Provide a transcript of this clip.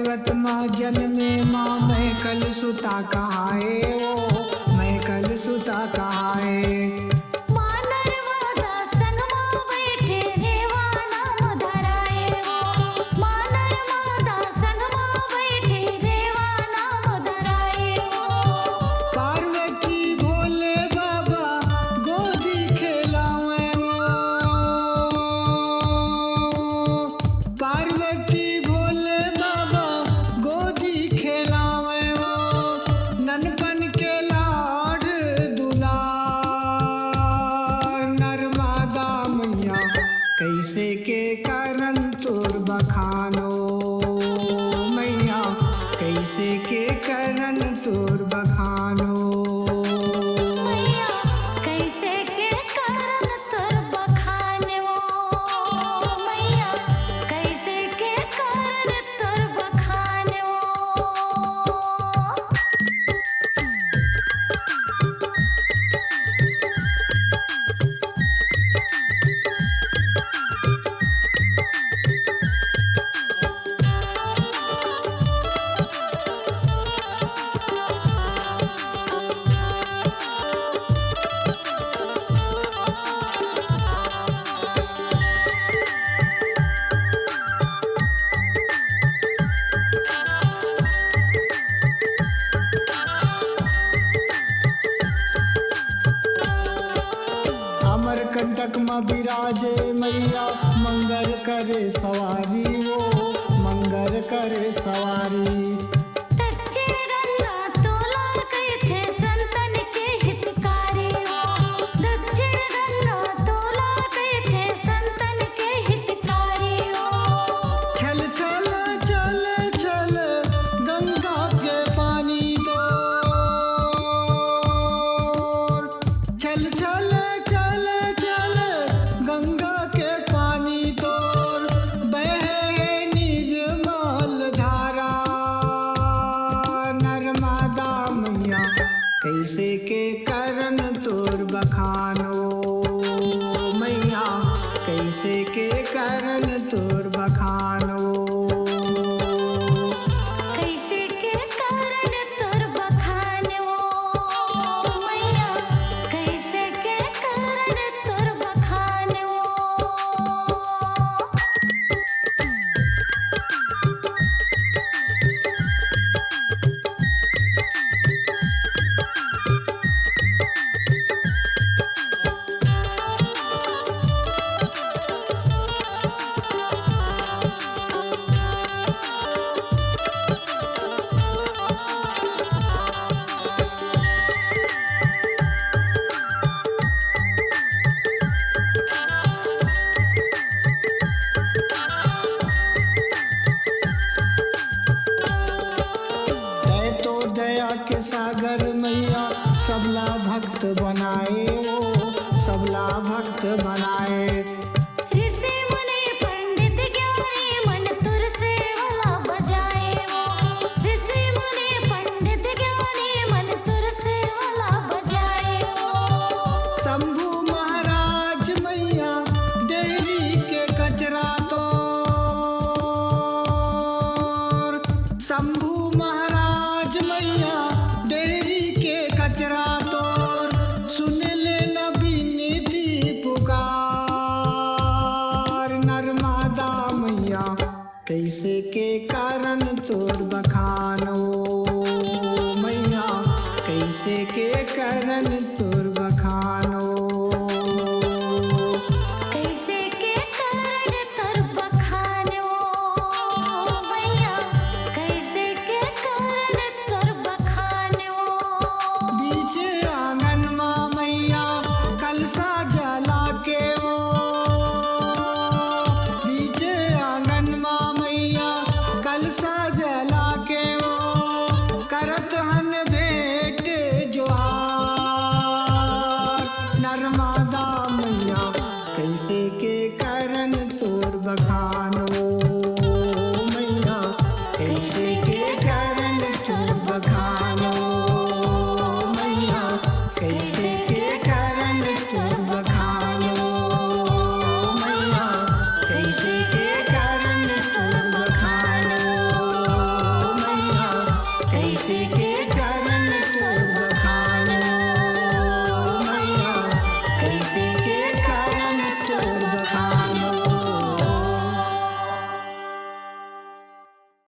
पर्वत माँ जन्मे माँ मैं कल सुता कहाए ओ मैं कल सुता कहाए। कैसे के करन तोर बखानो मैया कैसे के करन तोर बखानो। कैसे के करन तोर बखानो मैया कैसे के करन तोर बखानो। कंटक में विराजे मैया मंगल करे सवारी वो मंगल करे सवारी। दक्षिण गंगा तोला कैथे संतन के हितकारी हो दक्षिण गंगा तोला कैथे संतन के हितकारी हो। चल चल चल चल गंगा के पानी तो चल चल गंगा के पानी तोर बहे निर्मल धारा नर्मदा मैया कैसे के करन तोर बखानो मैया कैसे के करन तोर बखानो। कैसे के करन तोर बखानो मैया कैसे के करन तोर बखानो। के सागर मैया सबला भक्त बनाए ओ सबला भक्त बनाए। ऋषि मुनि पंडित ज्ञानी मन तुर से वाला बजाए वो ऋषि मुनि पंडित ज्ञानी मन तुर से वाला बजाए वो। शंभू महाराज मैया डेहरी के कचरा तो शंभू महाराज मैया डेहरी के कचरा तोर सुन ले नबीनीति पुकार नर्मदा मैया कैसे के करन तोर बखानो मैया कैसे के करन तोर बखानो। कैसे के करन तोर बखानो मैया कैसे के करन तोर बखानो। बीचे आंगन माँ मैया कलसा जला के वो बीचे आंगन माँ मैया कलसा जला के वो करत हन भेंट जोहार नर्मदा मैया कैसे के करन तोर बखानो मैया कैसे के करन तोर बखानो मैया कैसे के करन तोर बखानो मैया कैसे के करन तोर बखानो। जी की जय